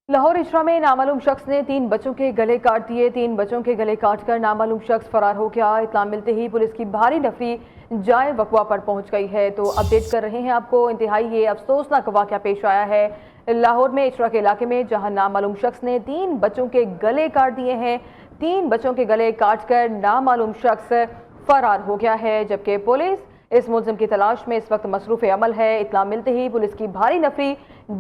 लाहौर इशरा में नामालूम शख्स ने 3 बच्चों के गले काट दिए। 3 बच्चों के गले काटकर नामालूम शख्स फरार हो गया। इत्तला मिलते ही पुलिस की भारी नफरी जाए वकवा पर पहुंच गई है। तो अपडेट कर रहे हैं आपको। इंतहाई ये अफसोसनाक वाक़या पेश आया है लाहौर में इशरा के इलाके में, जहां नामालूम शख्स ने 3 बच्चों के गले काट दिए हैं। 3 बच्चों के गले काटकर नामालूम शख्स फरार हो गया है, जबकि पुलिस इस मुलजिम की तलाश में इस वक्त मसरूफ अमल है। इत्तला मिलते ही पुलिस की भारी नफरी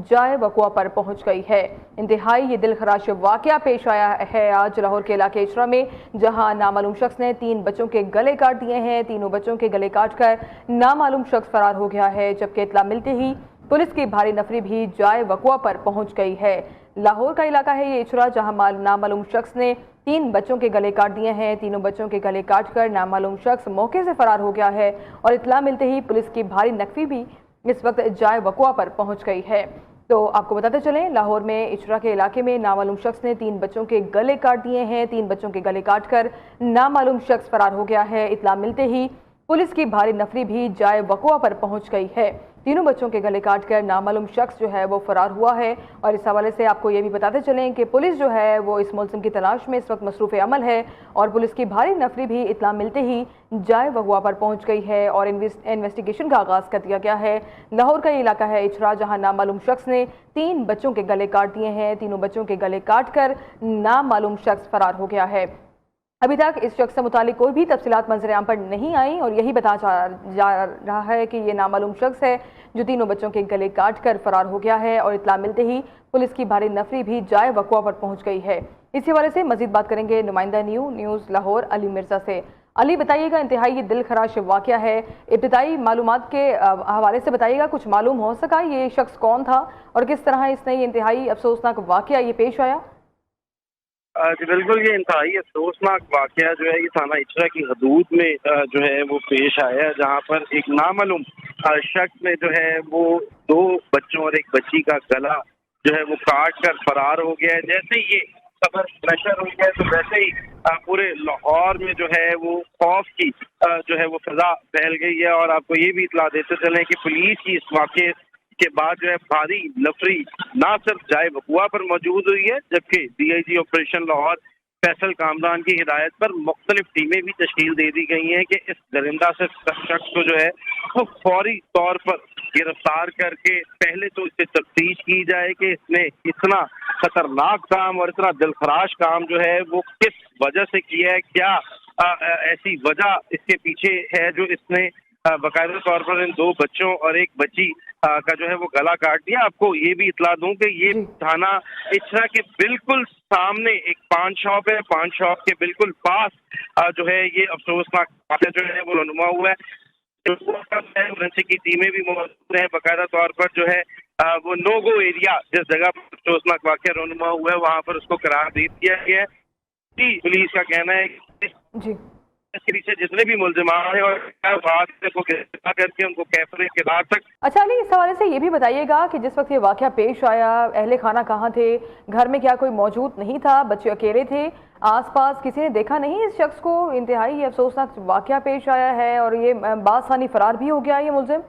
जाए वकवा पर पहुंच गई है। इंतहाई ये दिलखराश वाकया पेश आया है आज लाहौर के इलाके इशरा में, जहां नामालूम शख्स ने 3 बच्चों के गले काट दिए हैं। तीनों बच्चों के गले काटकर नामालूम शख्स फरार हो गया है, जबकि इत्तला मिलते ही पुलिस की भारी नफरी भी जाए वकवा पर पहुंच गई है। लाहौर का इलाका है ये इशरा, जहां नामालूम शख्स ने 3 बच्चों के गले काट दिए हैं। तीनों बच्चों के गले काटकर नामालूम शख्स मौके से फरार हो गया है और इत्तला मिलते ही पुलिस की भारी नफरी भी इस वक्त जाए वकवा पर पहुंच गई है। तो आपको बताते चलें, लाहौर में इशरा के इलाके में नामालूम शख्स ने 3 बच्चों के गले काट दिए हैं। 3 बच्चों के गले काटकर नामालूम शख्स फरार हो गया है। इत्तला मिलते ही पुलिस की भारी नफरी भी जाए वकवा पर पहुंच गई है। तीनों बच्चों के गले काटकर नामालूम शख्स जो है वो फरार हुआ है। और इस हवाले से आपको ये भी बताते चलें कि पुलिस जो है वो इस मुलजिम की तलाश में इस वक्त मसरूफ अमल है और पुलिस की भारी नफरी भी इत्तला मिलते ही जाए वकवा पर पहुंच गई है और इन्वेस्टिगेशन का आगाज कर दिया गया है। लाहौर का इलाका है इचरा, जहां नामालूम शख्स ने 3 बच्चों के गले काट दिए हैं। तीनों बच्चों के गले काटकर नामालूम शख्स फरार हो गया है। अभी तक इस शख्स से मुतालिक कोई भी तफसीलात मंजर-ए-आम पर नहीं आई और यही बताया जा रहा है कि ये नामालूम शख्स है जो तीनों बच्चों के गले काट कर फरार हो गया है। और इत्तला मिलते ही पुलिस की भारी नफरी भी जाए वकवा पर पहुंच गई है। इसी हवाले से मजीद बात करेंगे नुमाइंदा न्यूज़ लाहौर अली मिर्जा से। अली, बताइएगा, इंतहाई ये दिलखराश वाक़या है, इब्तिदाई मालूमात के हवाले से बताइएगा, कुछ मालूम हो सका ये शख्स कौन था और किस तरह इसने ये इंतहाई अफसोसनाक वाक़या ये पेश आया? जी बिल्कुल, ये इंतहाई अफसोसनाक वाक़या जो है ये थाना इचरा की हदूद में जो है वो पेश आया, जहाँ पर एक नामालूम शख्स ने जो है वो 2 बच्चों और एक बच्ची का गला जो है वो काट कर फरार हो गया है। जैसे ही ये खबर नशर हुई है तो वैसे ही पूरे लाहौर में जो है वो खौफ की जो है वो फिजा फैल गई है। और आपको ये भी इतला देते चलें कि पुलिस की इस वाक़े के बाद जो है भारी नफरी ना सिर्फ जाए वकवा पर मौजूद हुई है, जबकि DIG ऑपरेशन लाहौर फैसल कामरान की हिदायत पर मुख्तलिफ टीमें भी तश्कील दे दी गई हैं कि इस दरिंदा से शख्स को जो है वो फौरी तौर पर गिरफ्तार करके पहले तो इससे तफ्तीश की जाए कि इसने इतना खतरनाक काम और इतना दिलखराश काम जो है वो किस वजह से किया है, क्या ऐसी वजह इसके पीछे है जो इसने बाकायदा तौर पर इन 2 बच्चों और एक बच्ची का जो है वो गला काट दिया। आपको ये भी इतला दूं कि ये थाना इचरा के बिल्कुल सामने एक पान शॉप है। पान शॉप के बिल्कुल पास जो है ये अफसोसनाक वाक़या जो है वो रनुमा हुआ है। फोरेंसिक की टीमें भी मौजूद है। बाकायदा तौर पर जो है वो नो गो एरिया जिस जगह पर अफसोसनाक वाक़या रनुमा हुआ है वहाँ पर उसको करार दे दिया गया है। पुलिस का कहना है कि से जितने भी मुलजिमान हैं और बात को गिरफ्तार करके उनको कैफरे किरार तक। अच्छा अली, इस हवाले से ये भी बताइएगा कि जिस वक्त ये वाक़या पेश आया, अहले खाना कहाँ थे, घर में क्या कोई मौजूद नहीं था, बच्चे अकेले थे, आसपास किसी ने देखा नहीं इस शख्स को? इंतहाई अफसोसनाक वाक़या पेश आया है और ये बासानी फरार भी हो गया ये मुलजिम।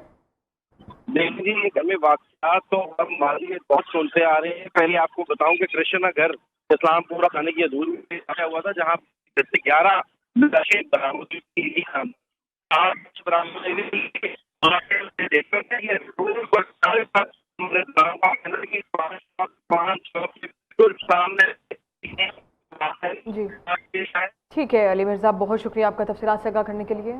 देखिए, ये घर में वाक़यात तो हम माली में बहुत सुनते आ रहे हैं। पहले आपको बताऊं कि कृष्णा घर इस्लामपुरा थाने की हदूद में आया हुआ था, जहाँ 11 नशे बरामद की हम सामने। जी ठीक है अली मिर्ज़ा, बहुत शुक्रिया आपका तफसीलात से आगाह करने के लिए।